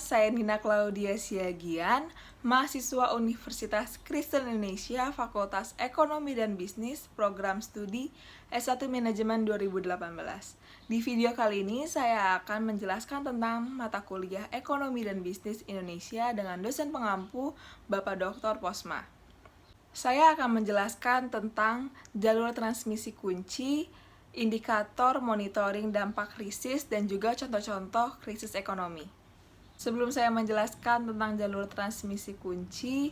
saya Nina Claudia Siagian, mahasiswa Universitas Kristen Indonesia, Fakultas Ekonomi dan Bisnis, Program Studi S1 Manajemen 2018. Di video kali ini saya akan menjelaskan tentang mata kuliah Ekonomi dan Bisnis Indonesia dengan dosen pengampu Bapak Dr. Posma. Saya akan menjelaskan tentang jalur transmisi kunci, indikator monitoring dampak krisis, dan juga contoh-contoh krisis ekonomi. Sebelum saya menjelaskan tentang jalur transmisi kunci,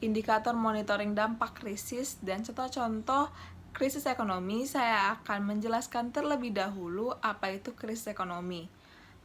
indikator monitoring dampak krisis, dan contoh-contoh krisis ekonomi, saya akan menjelaskan terlebih dahulu apa itu krisis ekonomi.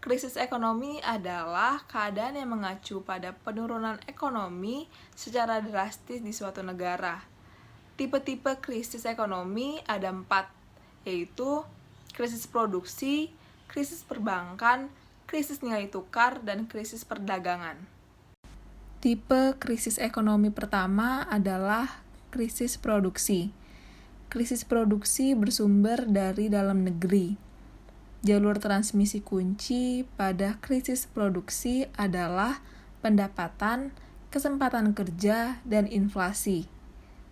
Krisis ekonomi adalah keadaan yang mengacu pada penurunan ekonomi secara drastis di suatu negara. Tipe-tipe krisis ekonomi ada 4, yaitu krisis produksi, krisis perbankan, krisis nilai tukar, dan krisis perdagangan. Tipe krisis ekonomi pertama adalah krisis produksi. Krisis produksi bersumber dari dalam negeri. Jalur transmisi kunci pada krisis produksi adalah pendapatan, kesempatan kerja, dan inflasi.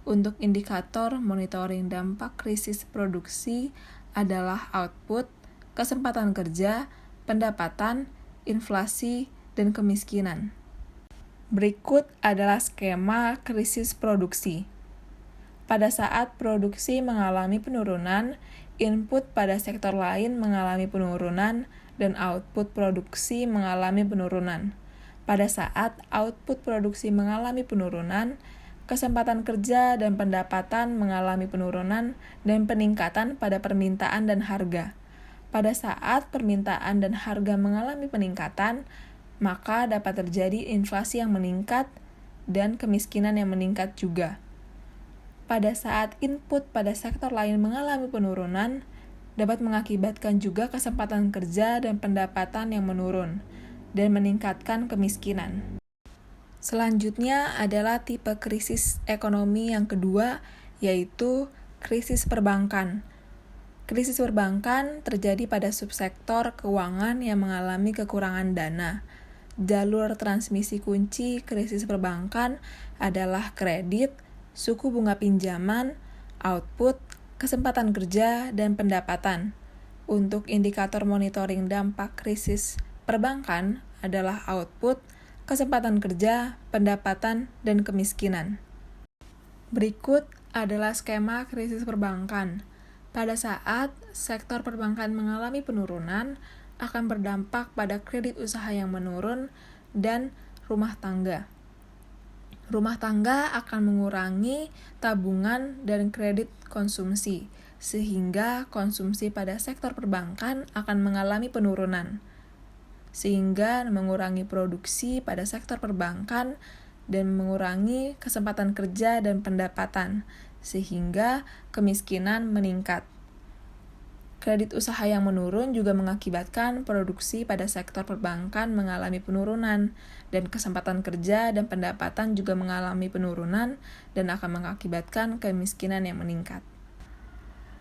Untuk indikator monitoring dampak krisis produksi adalah output, kesempatan kerja, pendapatan, inflasi, dan kemiskinan. Berikut adalah skema krisis produksi. Pada saat produksi mengalami penurunan, input pada sektor lain mengalami penurunan, dan output produksi mengalami penurunan. Pada saat output produksi mengalami penurunan, kesempatan kerja dan pendapatan mengalami penurunan dan peningkatan pada permintaan dan harga. Pada saat permintaan dan harga mengalami peningkatan, maka dapat terjadi inflasi yang meningkat dan kemiskinan yang meningkat juga. Pada saat input pada sektor lain mengalami penurunan, dapat mengakibatkan juga kesempatan kerja dan pendapatan yang menurun dan meningkatkan kemiskinan. Selanjutnya adalah tipe krisis ekonomi yang kedua, yaitu krisis perbankan. Krisis perbankan terjadi pada subsektor keuangan yang mengalami kekurangan dana. Jalur transmisi kunci krisis perbankan adalah kredit, suku bunga pinjaman, output, kesempatan kerja, dan pendapatan. Untuk indikator monitoring dampak krisis perbankan adalah output, kesempatan kerja, pendapatan, dan kemiskinan. Berikut adalah skema krisis perbankan. Pada saat sektor perbankan mengalami penurunan, akan berdampak pada kredit usaha yang menurun dan rumah tangga. Rumah tangga akan mengurangi tabungan dan kredit konsumsi, sehingga konsumsi pada sektor perbankan akan mengalami penurunan, sehingga mengurangi produksi pada sektor perbankan dan mengurangi kesempatan kerja dan pendapatan, sehingga kemiskinan meningkat. Kredit usaha yang menurun juga mengakibatkan produksi pada sektor perbankan mengalami penurunan, dan kesempatan kerja dan pendapatan juga mengalami penurunan dan akan mengakibatkan kemiskinan yang meningkat.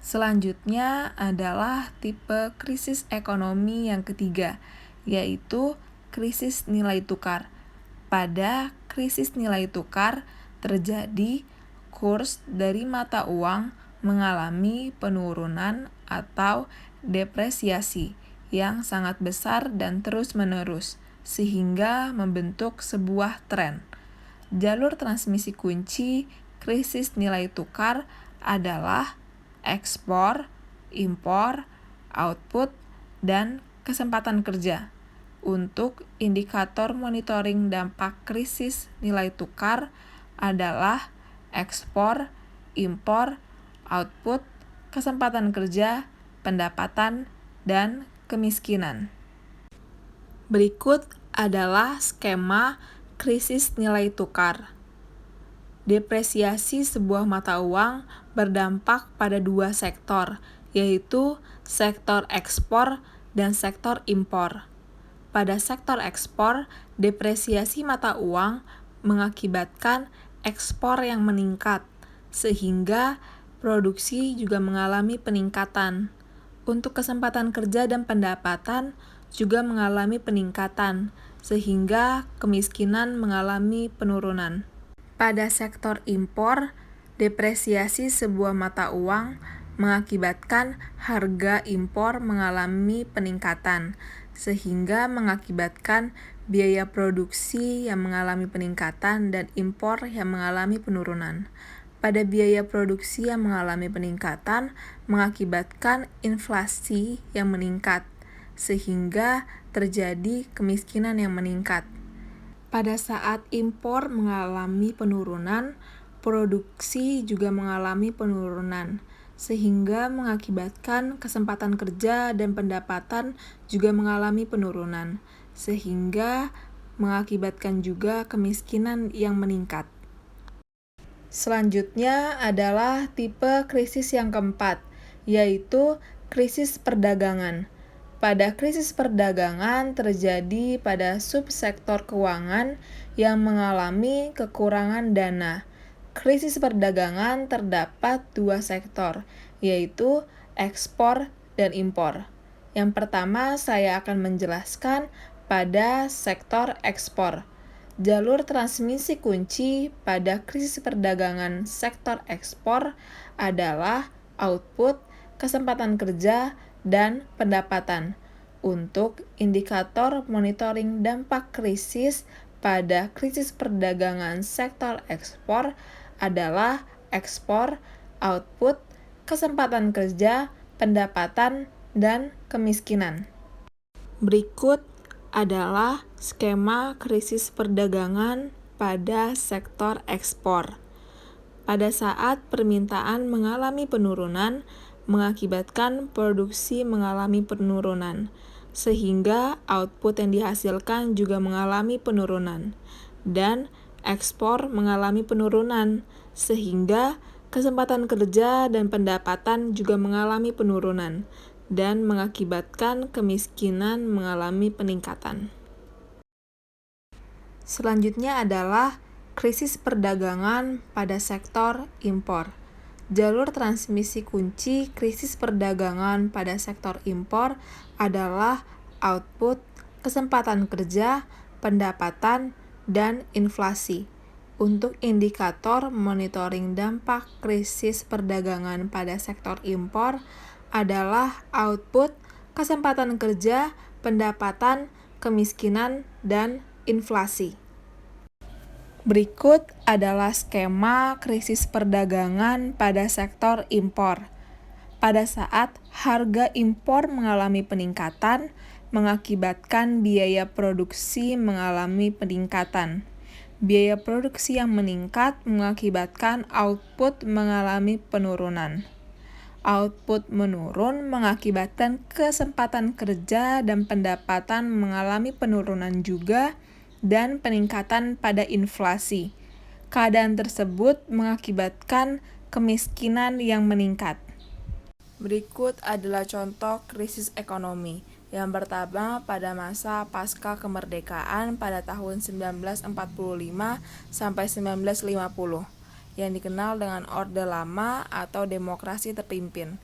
Selanjutnya adalah tipe krisis ekonomi yang ketiga, yaitu krisis nilai tukar. Pada krisis nilai tukar terjadi kurs dari mata uang mengalami penurunan atau depresiasi yang sangat besar dan terus-menerus, sehingga membentuk sebuah tren. Jalur transmisi kunci krisis nilai tukar adalah ekspor, impor, output, dan kesempatan kerja. Untuk indikator monitoring dampak krisis nilai tukar adalah ekspor, impor, output, kesempatan kerja, pendapatan, dan kemiskinan. Berikut adalah skema krisis nilai tukar. Depresiasi sebuah mata uang berdampak pada dua sektor, yaitu sektor ekspor dan sektor impor. Pada sektor ekspor, depresiasi mata uang mengakibatkan ekspor yang meningkat, sehingga produksi juga mengalami peningkatan. Untuk kesempatan kerja dan pendapatan juga mengalami peningkatan, sehingga kemiskinan mengalami penurunan. Pada sektor impor, depresiasi sebuah mata uang mengakibatkan harga impor mengalami peningkatan, sehingga mengakibatkan biaya produksi yang mengalami peningkatan dan impor yang mengalami penurunan. Pada biaya produksi yang mengalami peningkatan mengakibatkan inflasi yang meningkat, sehingga terjadi kemiskinan yang meningkat. Pada saat impor mengalami penurunan, produksi juga mengalami penurunan, sehingga mengakibatkan kesempatan kerja dan pendapatan juga mengalami penurunan, sehingga mengakibatkan juga kemiskinan yang meningkat. Selanjutnya adalah tipe krisis yang keempat, yaitu krisis perdagangan. Pada krisis perdagangan terjadi pada subsektor keuangan yang mengalami kekurangan dana. Krisis perdagangan terdapat dua sektor, yaitu ekspor dan impor. Yang pertama, saya akan menjelaskan pada sektor ekspor. Jalur transmisi kunci pada krisis perdagangan sektor ekspor adalah output, kesempatan kerja, dan pendapatan. Untuk indikator monitoring dampak krisis pada krisis perdagangan sektor ekspor adalah ekspor, output, kesempatan kerja, pendapatan, dan kemiskinan. Berikut adalah skema krisis perdagangan pada sektor ekspor. Pada saat permintaan mengalami penurunan, mengakibatkan produksi mengalami penurunan, sehingga output yang dihasilkan juga mengalami penurunan, dan ekspor mengalami penurunan, sehingga kesempatan kerja dan pendapatan juga mengalami penurunan, dan mengakibatkan kemiskinan mengalami peningkatan. Selanjutnya adalah krisis perdagangan pada sektor impor. Jalur transmisi kunci krisis perdagangan pada sektor impor adalah output, kesempatan kerja, pendapatan, dan inflasi. Untuk indikator monitoring dampak krisis perdagangan pada sektor impor adalah output, kesempatan kerja, pendapatan, kemiskinan, dan inflasi. Berikut adalah skema krisis perdagangan pada sektor impor. Pada saat harga impor mengalami peningkatan, mengakibatkan biaya produksi mengalami peningkatan. Biaya produksi yang meningkat mengakibatkan output mengalami penurunan. Output menurun mengakibatkan kesempatan kerja dan pendapatan mengalami penurunan juga, dan peningkatan pada inflasi. Keadaan tersebut mengakibatkan kemiskinan yang meningkat. Berikut adalah contoh krisis ekonomi. Yang pertama pada masa pasca kemerdekaan pada tahun 1945 sampai 1950. Yang dikenal dengan Orde Lama atau demokrasi terpimpin.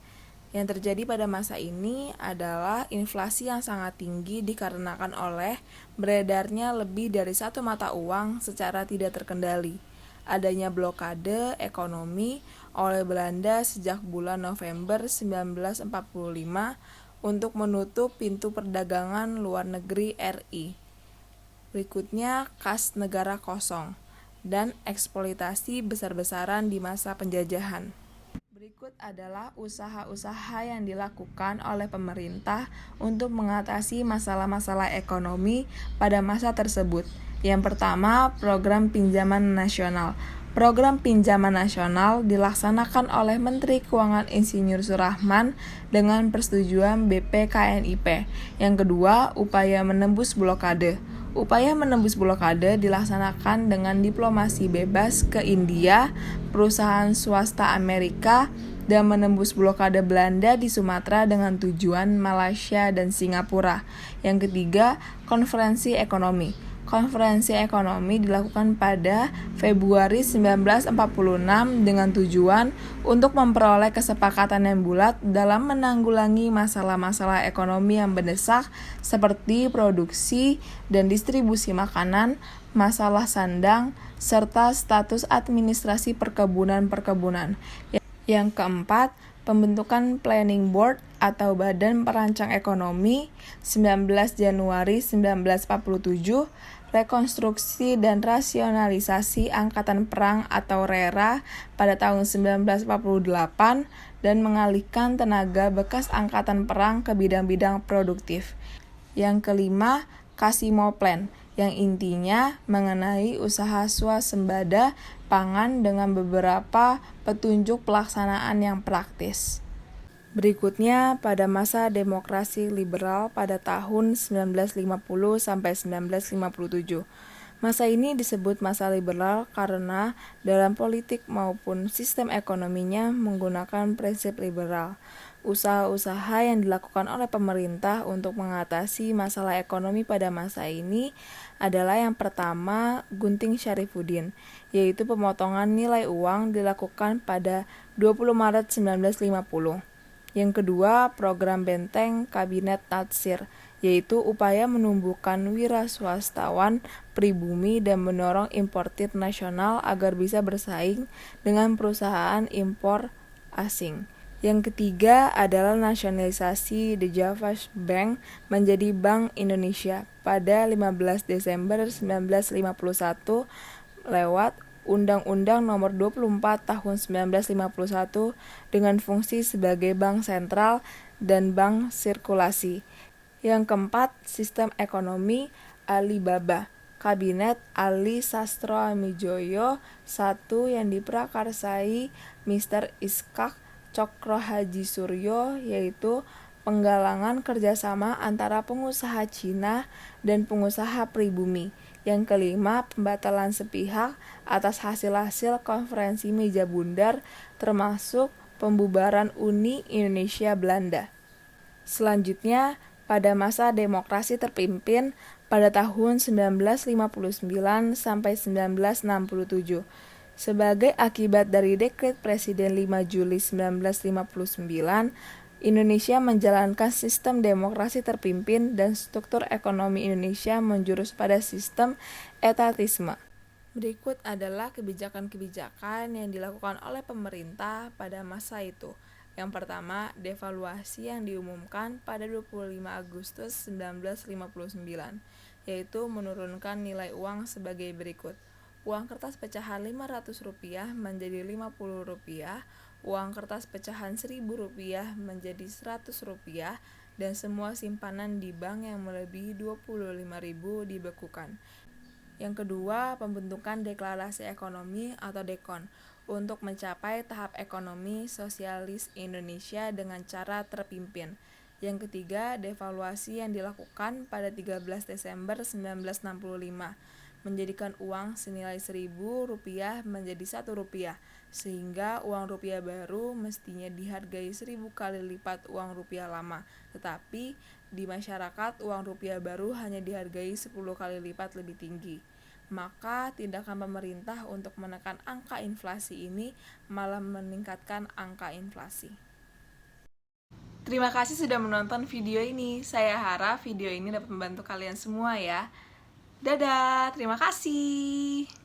Yang terjadi pada masa ini adalah inflasi yang sangat tinggi dikarenakan oleh beredarnya lebih dari satu mata uang secara tidak terkendali. Adanya blokade ekonomi oleh Belanda sejak bulan November 1945 untuk menutup pintu perdagangan luar negeri RI. Berikutnya, kas negara kosong dan eksploitasi besar-besaran di masa penjajahan. Berikut adalah usaha-usaha yang dilakukan oleh pemerintah untuk mengatasi masalah-masalah ekonomi pada masa tersebut. Yang pertama, program pinjaman nasional. Program pinjaman nasional dilaksanakan oleh Menteri Keuangan Insinyur Surahman dengan persetujuan BPKNIP. Yang kedua, upaya menembus blokade. Upaya menembus blokade dilaksanakan dengan diplomasi bebas ke India, perusahaan swasta Amerika, dan menembus blokade Belanda di Sumatera dengan tujuan Malaysia dan Singapura. Yang ketiga, konferensi ekonomi. Konferensi ekonomi dilakukan pada Februari 1946 dengan tujuan untuk memperoleh kesepakatan yang bulat dalam menanggulangi masalah-masalah ekonomi yang mendesak seperti produksi dan distribusi makanan, masalah sandang, serta status administrasi perkebunan-perkebunan. Yang keempat, pembentukan Planning Board atau Badan Perancang Ekonomi 19 Januari 1947, rekonstruksi dan rasionalisasi Angkatan Perang atau RERA pada tahun 1948, dan mengalihkan tenaga bekas Angkatan Perang ke bidang-bidang produktif. Yang kelima, Kasimo Plan, yang intinya mengenai usaha swasembada pangan dengan beberapa petunjuk pelaksanaan yang praktis. Berikutnya, pada masa demokrasi liberal pada tahun 1950 sampai 1957. Masa ini disebut masa liberal karena dalam politik maupun sistem ekonominya menggunakan prinsip liberal. Usaha-usaha yang dilakukan oleh pemerintah untuk mengatasi masalah ekonomi pada masa ini adalah yang pertama, Gunting Syarifuddin, yaitu pemotongan nilai uang dilakukan pada 20 Maret 1950. Yang kedua, program Benteng Kabinet Natsir, yaitu upaya menumbuhkan wira swastawan pribumi dan mendorong importir nasional agar bisa bersaing dengan perusahaan impor asing. Yang ketiga adalah nasionalisasi The Javash Bank menjadi Bank Indonesia pada 15 Desember 1951 lewat Undang-Undang Nomor 24 Tahun 1951 dengan fungsi sebagai bank sentral dan bank sirkulasi. Yang keempat, sistem ekonomi Alibaba, Kabinet Ali Sastroamidjojo I yang diprakarsai Mr. Ishak Cokro Haji Suryo, yaitu penggalangan kerjasama antara pengusaha Cina dan pengusaha pribumi. Yang kelima, pembatalan sepihak atas hasil-hasil konferensi meja bundar termasuk pembubaran Uni Indonesia Belanda. Selanjutnya, pada masa demokrasi terpimpin pada tahun 1959 sampai 1967. Sebagai akibat dari dekret Presiden 5 Juli 1959, Indonesia menjalankan sistem demokrasi terpimpin dan struktur ekonomi Indonesia menjurus pada sistem etatisme. Berikut adalah kebijakan-kebijakan yang dilakukan oleh pemerintah pada masa itu. Yang pertama, devaluasi yang diumumkan pada 25 Agustus 1959, yaitu menurunkan nilai uang sebagai berikut. Uang kertas pecahan Rp500 menjadi Rp50, uang kertas pecahan Rp1.000 menjadi Rp100, dan semua simpanan di bank yang melebihi Rp25.000 dibekukan. Yang kedua, pembentukan deklarasi ekonomi atau DEKON untuk mencapai tahap ekonomi sosialis Indonesia dengan cara terpimpin. Yang ketiga, devaluasi yang dilakukan pada 13 Desember 1965 menjadikan uang senilai Rp1.000 menjadi Rp1, sehingga uang rupiah baru mestinya dihargai 1000 kali lipat uang rupiah lama, tetapi di masyarakat uang rupiah baru hanya dihargai 10 kali lipat lebih tinggi. Maka tindakan pemerintah untuk menekan angka inflasi ini malah meningkatkan angka inflasi. Terima kasih sudah menonton video ini. Saya harap video ini dapat membantu kalian semua ya. Dadah, terima kasih.